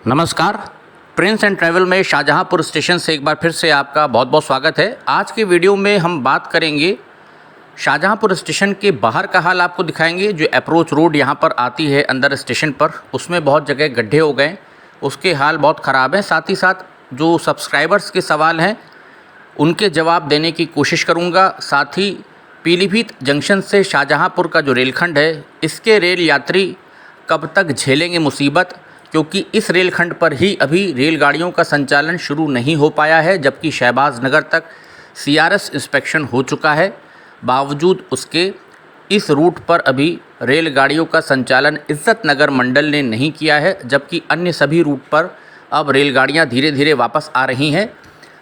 नमस्कार। Prince and travel में Shahjahanpur station से एक बार फिर से आपका बहुत बहुत स्वागत है। आज के वीडियो में हम बात करेंगे शाहजहांपुर स्टेशन के बाहर का हाल आपको दिखाएंगे। जो अप्रोच रोड यहाँ पर आती है अंदर स्टेशन पर, उसमें बहुत जगह गड्ढे हो गए, उसके हाल बहुत ख़राब है। साथ ही साथ जो सब्सक्राइबर्स के सवाल हैं उनके जवाब देने की कोशिश करूँगा। साथ ही पीलीभीत जंक्शन से शाहजहांपुर का जो रेलखंड है, इसके रेल यात्री कब तक झेलेंगे मुसीबत, क्योंकि इस रेलखंड पर ही अभी रेलगाड़ियों का संचालन शुरू नहीं हो पाया है, जबकि शहबाज नगर तक सीआरएस इंस्पेक्शन हो चुका है। बावजूद उसके इस रूट पर अभी रेलगाड़ियों का संचालन इज्जत नगर मंडल ने नहीं किया है, जबकि अन्य सभी रूट पर अब रेलगाड़ियां धीरे धीरे वापस आ रही हैं।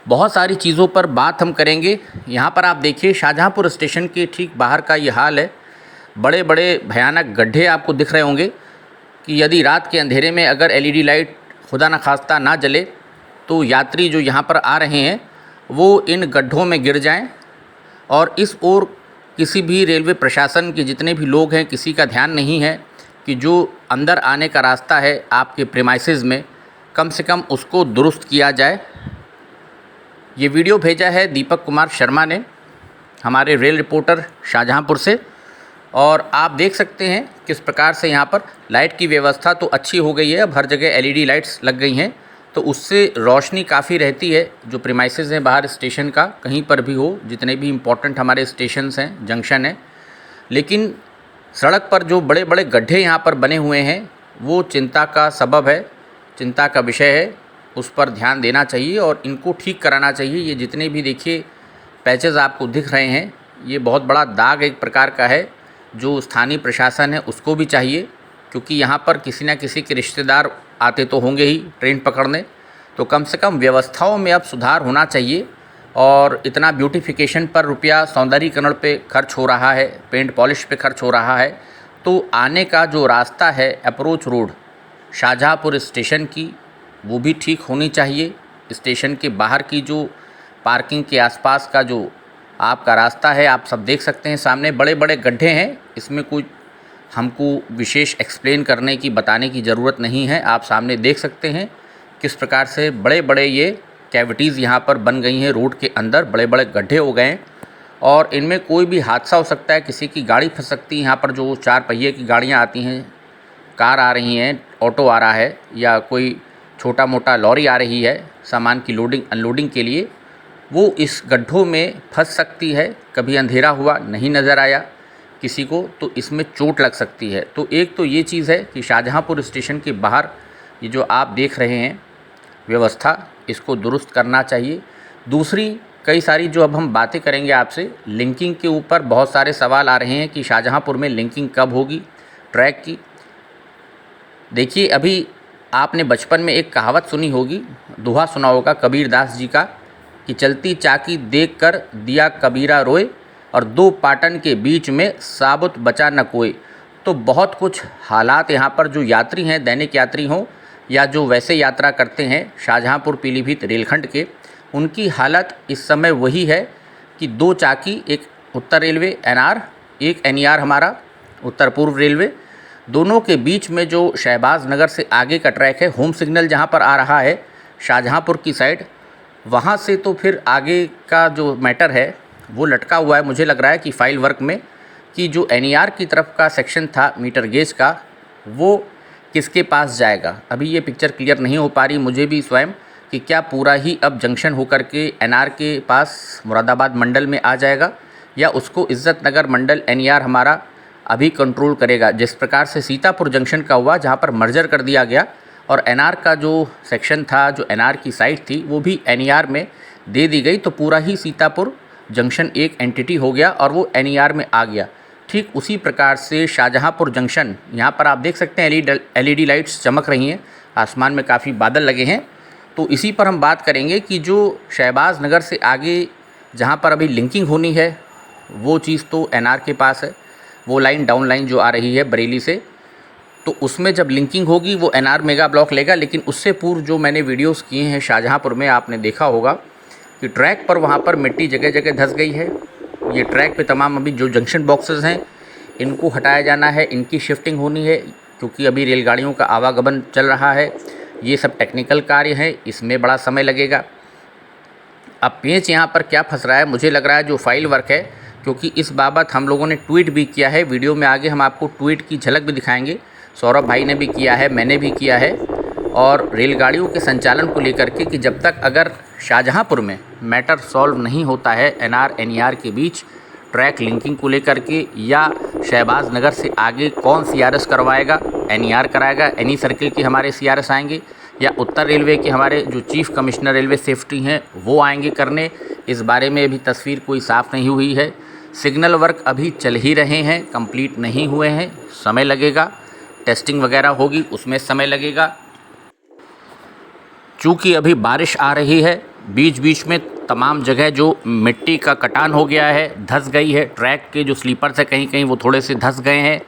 बहुत सारी चीज़ों पर बात हम करेंगे। यहाँ पर आप देखिए, शाहजहांपुर स्टेशन के ठीक बाहर का ये हाल है। बड़े बड़े भयानक गड्ढे आपको दिख रहे होंगे कि यदि रात के अंधेरे में अगर एलईडी लाइट खुदा न खास्ता ना जले तो यात्री जो यहाँ पर आ रहे हैं वो इन गड्ढों में गिर जाएं। और इस ओर किसी भी रेलवे प्रशासन के जितने भी लोग हैं, किसी का ध्यान नहीं है कि जो अंदर आने का रास्ता है आपके प्रीमाइसेस में, कम से कम उसको दुरुस्त किया जाए। ये वीडियो भेजा है दीपक कुमार शर्मा ने, हमारे रेल रिपोर्टर शाहजहांपुर से। और आप देख सकते हैं किस प्रकार से यहाँ पर लाइट की व्यवस्था तो अच्छी हो गई है। अब हर जगह एलईडी लाइट्स लग गई हैं, तो उससे रोशनी काफ़ी रहती है। जो प्रीमाइसेस हैं बाहर स्टेशन का, कहीं पर भी हो, जितने भी इम्पोर्टेंट हमारे स्टेशंस हैं, जंक्शन है, लेकिन सड़क पर जो बड़े बड़े गड्ढे यहाँ पर बने हुए हैं वो चिंता का सबब है, चिंता का विषय है। उस पर ध्यान देना चाहिए और इनको ठीक कराना चाहिए। ये जितने भी देखिए पैचेस आपको दिख रहे हैं, ये बहुत बड़ा दाग एक प्रकार का है, जो स्थानीय प्रशासन है उसको भी चाहिए, क्योंकि यहाँ पर किसी न किसी के रिश्तेदार आते तो होंगे ही ट्रेन पकड़ने, तो कम से कम व्यवस्थाओं में अब सुधार होना चाहिए। और इतना ब्यूटिफिकेशन पर रुपया सौंदर्यीकरण पे खर्च हो रहा है, पेंट पॉलिश पे खर्च हो रहा है, तो आने का जो रास्ता है अप्रोच रोड शाहजहांपुर स्टेशन की, वो भी ठीक होनी चाहिए। स्टेशन के बाहर की जो पार्किंग के आसपास का जो आपका रास्ता है, आप सब देख सकते हैं सामने बड़े बड़े गड्ढे हैं। इसमें कुछ हमको विशेष एक्सप्लेन करने की, बताने की ज़रूरत नहीं है। आप सामने देख सकते हैं किस प्रकार से बड़े बड़े ये कैविटीज़ यहाँ पर बन गई हैं। रोड के अंदर बड़े बड़े गड्ढे हो गए हैं और इनमें कोई भी हादसा हो सकता है, किसी की गाड़ी फंस सकती है। यहाँ पर जो 4 पहिए की गाड़ियाँ आती हैं, कार आ रही हैं, ऑटो आ रहा है, या कोई छोटा मोटा लॉरी आ रही है सामान की लोडिंग अनलोडिंग के लिए, वो इस गड्ढों में फंस सकती है। कभी अंधेरा हुआ, नहीं नज़र आया किसी को, तो इसमें चोट लग सकती है। तो एक तो ये चीज़ है कि शाहजहांपुर स्टेशन के बाहर ये जो आप देख रहे हैं व्यवस्था, इसको दुरुस्त करना चाहिए। दूसरी कई सारी जो अब हम बातें करेंगे आपसे, लिंकिंग के ऊपर बहुत सारे सवाल आ रहे हैं कि शाहजहांपुर में लिंकिंग कब होगी ट्रैक की। देखिए, अभी आपने बचपन में एक कहावत सुनी होगी, दोहा सुना होगा कबीर दास जी का, कि चलती चाकी देखकर दिया कबीरा रोए और 2 पाटन के बीच में साबुत बचा न कोई। तो बहुत कुछ हालात यहाँ पर जो यात्री हैं, दैनिक यात्री हों या जो वैसे यात्रा करते हैं शाहजहांपुर पीलीभीत रेलखंड के, उनकी हालत इस समय वही है कि 2 चाकी, एक उत्तर रेलवे एनआर, एक एनईआर हमारा उत्तर पूर्व रेलवे, दोनों के बीच में जो शहबाज नगर से आगे का ट्रैक है, होम सिग्नल जहाँ पर आ रहा है शाहजहांपुर की साइड, वहाँ से तो फिर आगे का जो मैटर है वो लटका हुआ है। मुझे लग रहा है कि फाइल वर्क में, कि जो एनईआर की तरफ का सेक्शन था मीटर गेज का, वो किसके पास जाएगा। अभी ये पिक्चर क्लियर नहीं हो पा रही मुझे भी स्वयं, कि क्या पूरा ही अब जंक्शन होकर के एनआर के पास मुरादाबाद मंडल में आ जाएगा, या उसको इज्जत नगर मंडल एनईआर हमारा अभी कंट्रोल करेगा। जिस प्रकार से सीतापुर जंक्शन का हुआ, जहाँ पर मर्जर कर दिया गया और एनआर का जो सेक्शन था, जो एनआर की साइट थी, वो भी एनईआर में दे दी गई, तो पूरा ही सीतापुर जंक्शन एक एंटिटी हो गया और वो एनईआर में आ गया। ठीक उसी प्रकार से शाहजहांपुर जंक्शन, यहाँ पर आप देख सकते हैं एलईडी लाइट्स चमक रही हैं, आसमान में काफ़ी बादल लगे हैं। तो इसी पर हम बात करेंगे कि जो शहबाज नगर से आगे जहाँ पर अभी लिंकिंग होनी है, वो चीज़ तो एनआर के पास है। वो लाइन डाउन लाइन जो आ रही है बरेली से, तो उसमें जब लिंकिंग होगी वो एनआर मेगा ब्लॉक लेगा। लेकिन उससे पूर्व जो मैंने वीडियोस किए हैं शाहजहांपुर में, आपने देखा होगा कि ट्रैक पर वहाँ पर मिट्टी जगह जगह धंस गई है। ये ट्रैक पे तमाम अभी जो जंक्शन बॉक्सेस हैं इनको हटाया जाना है, इनकी शिफ्टिंग होनी है, क्योंकि अभी रेलगाड़ियों का आवागमन चल रहा है। ये सब टेक्निकल कार्य हैं, इसमें बड़ा समय लगेगा। अब पेंच यहाँ पर क्या फंस रहा है, मुझे लग रहा है जो फाइल वर्क है, क्योंकि इस बाबत हम लोगों ने ट्वीट भी किया है। वीडियो में आगे हम आपको ट्वीट की झलक भी दिखाएंगे। सौरभ भाई ने भी किया है, मैंने भी किया है। और रेलगाड़ियों के संचालन को लेकर के कि जब तक अगर शाहजहाँपुर में मैटर सॉल्व नहीं होता है एनआर एनईआर के बीच ट्रैक लिंकिंग को लेकर के, या शहबाज नगर से आगे कौन सीआरएस करवाएगा, एनईआर कराएगा, एनी सर्किल के हमारे सीआरएस आएंगे, या उत्तर रेलवे के हमारे जो चीफ कमिश्नर रेलवे सेफ्टी हैं वो आएंगे करने, इस बारे में अभी तस्वीर कोई साफ़ नहीं हुई है। सिग्नल वर्क अभी चल ही रहे हैं, कंप्लीट नहीं हुए हैं, समय लगेगा। टेस्टिंग वगैरह होगी, उसमें समय लगेगा। चूँकि अभी बारिश आ रही है, बीच बीच में तमाम जगह जो मिट्टी का कटान हो गया है, धंस गई है। ट्रैक के जो स्लीपर्स है कहीं कहीं वो थोड़े से धंस गए हैं।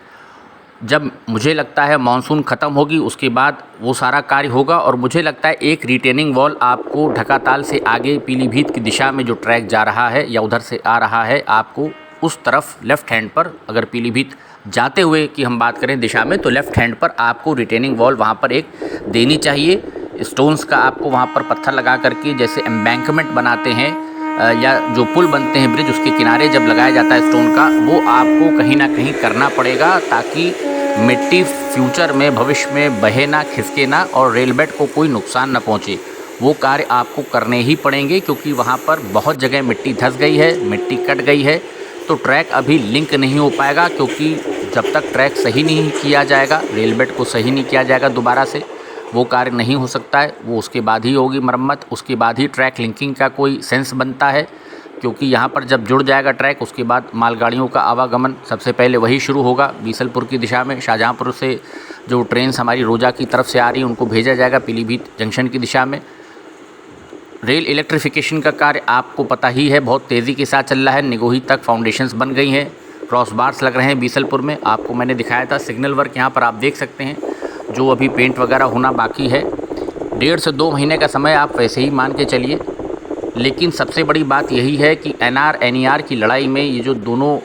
जब मुझे लगता है मानसून ख़त्म होगी उसके बाद वो सारा कार्य होगा, और मुझे लगता है एक रिटेनिंग वॉल आपको ढकाताल से आगे पीलीभीत की दिशा में जो ट्रैक जा रहा है या उधर से आ रहा है, आपको उस तरफ लेफ़्ट हैंड पर, अगर पीलीभीत जाते हुए की हम बात करें दिशा में, तो लेफ़्ट हैंड पर आपको रिटेनिंग वॉल वहाँ पर एक देनी चाहिए। स्टोन्स का आपको वहाँ पर पत्थर लगा करके, जैसे एम्बैंकमेंट बनाते हैं या जो पुल बनते हैं ब्रिज, उसके किनारे जब लगाया जाता है स्टोन का, वो आपको कहीं ना कहीं करना पड़ेगा, ताकि मिट्टी फ्यूचर में, भविष्य में बहे ना, खिसके ना और रेलबेड को कोई नुकसान न पहुँचे। वो कार्य आपको करने ही पड़ेंगे, क्योंकि वहाँ पर बहुत जगह मिट्टी धंस गई है, मिट्टी कट गई है। तो ट्रैक अभी लिंक नहीं हो पाएगा, क्योंकि जब तक ट्रैक सही नहीं किया जाएगा, रेलबेड को सही नहीं किया जाएगा दोबारा से, वो कार्य नहीं हो सकता है। वो उसके बाद ही होगी मरम्मत, उसके बाद ही ट्रैक लिंकिंग का कोई सेंस बनता है। क्योंकि यहाँ पर जब जुड़ जाएगा ट्रैक, उसके बाद मालगाड़ियों का आवागमन सबसे पहले वही शुरू होगा बीसलपुर की दिशा में। शाहजहाँपुर से जो ट्रेन हमारी रोजा की तरफ से आ रही है उनको भेजा जाएगा पीलीभीत जंक्शन की दिशा में। रेल इलेक्ट्रिफिकेशन का कार्य आपको पता ही है, बहुत तेज़ी के साथ चल रहा है। निगोही तक फाउंडेशंस बन गई हैं, क्रॉस बार्स लग रहे हैं बीसलपुर में, आपको मैंने दिखाया था। सिग्नल वर्क यहाँ पर आप देख सकते हैं, जो अभी पेंट वगैरह होना बाकी है। 1.5 से 2 महीने का समय आप वैसे ही मान के चलिए। लेकिन सबसे बड़ी बात यही है कि एनआर एनईआर की लड़ाई में ये जो दोनों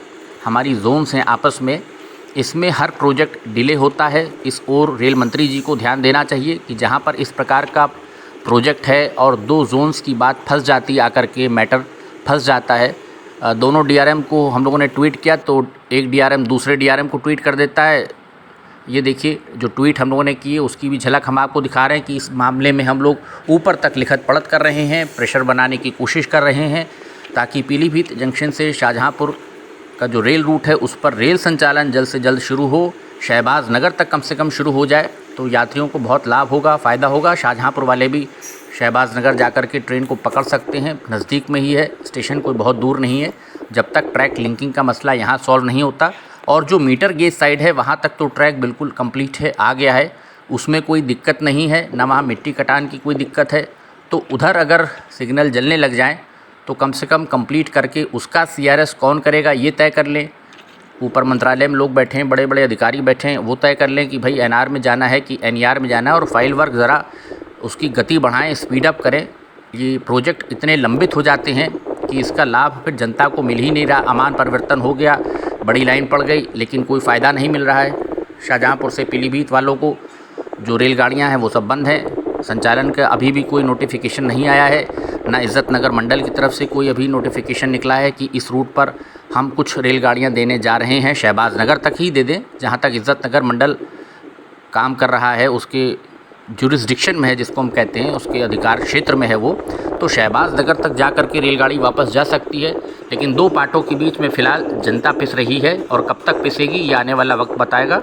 हमारी जोन्स हैं आपस में, इसमें हर प्रोजेक्ट डिले होता है। इस ओर रेल मंत्री जी को ध्यान देना चाहिए कि जहाँ पर इस प्रकार का प्रोजेक्ट है और 2 जोन्स की बात फंस जाती है, आकर के मैटर फंस जाता है। दोनों डीआरएम को हम लोगों ने ट्वीट किया तो एक डीआरएम दूसरे डीआरएम को ट्वीट कर देता है। ये देखिए जो ट्वीट हम लोगों ने की है उसकी भी झलक हम आपको दिखा रहे हैं कि इस मामले में हम लोग ऊपर तक लिखत पढ़त कर रहे हैं, प्रेशर बनाने की कोशिश कर रहे हैं, ताकि पीलीभीत जंक्शन से शाहजहाँपुर का जो रेल रूट है उस पर रेल संचालन जल्द से जल्द शुरू हो, शहबाज नगर तक कम से कम शुरू हो जाए, तो यात्रियों को बहुत लाभ होगा, फ़ायदा होगा। शाहजहाँपुर वाले भी शहबाज नगर जाकर के ट्रेन को पकड़ सकते हैं, नज़दीक में ही है, स्टेशन कोई बहुत दूर नहीं है। जब तक ट्रैक लिंकिंग का मसला यहाँ सॉल्व नहीं होता, और जो मीटर गेज साइड है वहाँ तक तो ट्रैक बिल्कुल कंप्लीट है, आ गया है, उसमें कोई दिक्कत नहीं है, ना वहाँ मिट्टी कटान की कोई दिक्कत है। तो उधर अगर सिग्नल जलने लग जाएं तो कम से कम कंप्लीट करके उसका सीआरएस कौन करेगा ये तय कर लें। ऊपर मंत्रालय में लोग बैठे हैं, बड़े बड़े अधिकारी बैठे हैं, वो तय कर लें कि भाई एनआर में जाना है कि एनईआर में जाना है, और फाइल वर्क ज़रा उसकी गति बढ़ाएँ, स्पीड अप करें। ये प्रोजेक्ट इतने लंबित हो जाते हैं कि इसका लाभ फिर जनता को मिल ही नहीं रहा। अमान परिवर्तन हो गया, बड़ी लाइन पड़ गई, लेकिन कोई फ़ायदा नहीं मिल रहा है। शाहजहाँपुर से पीलीभीत वालों को जो रेलगाड़ियां हैं वो सब बंद हैं, संचालन का अभी भी कोई नोटिफिकेशन नहीं आया है, ना इज़्ज़त नगर मंडल की तरफ से कोई अभी नोटिफिकेशन निकला है कि इस रूट पर हम कुछ रेलगाड़ियां देने जा रहे हैं। शहबाज नगर तक ही दे दें, जहाँ तक इज़्ज़त नगर मंडल काम कर रहा है, उसके जुरिस्डिक्शन में है, जिसको हम कहते हैं, उसके अधिकार क्षेत्र में है वो, तो शहबाज नगर तक जा कर के रेलगाड़ी वापस जा सकती है। लेकिन 2 पार्टों के बीच में फ़िलहाल जनता पिस रही है, और कब तक पिसेगी ये आने वाला वक्त बताएगा।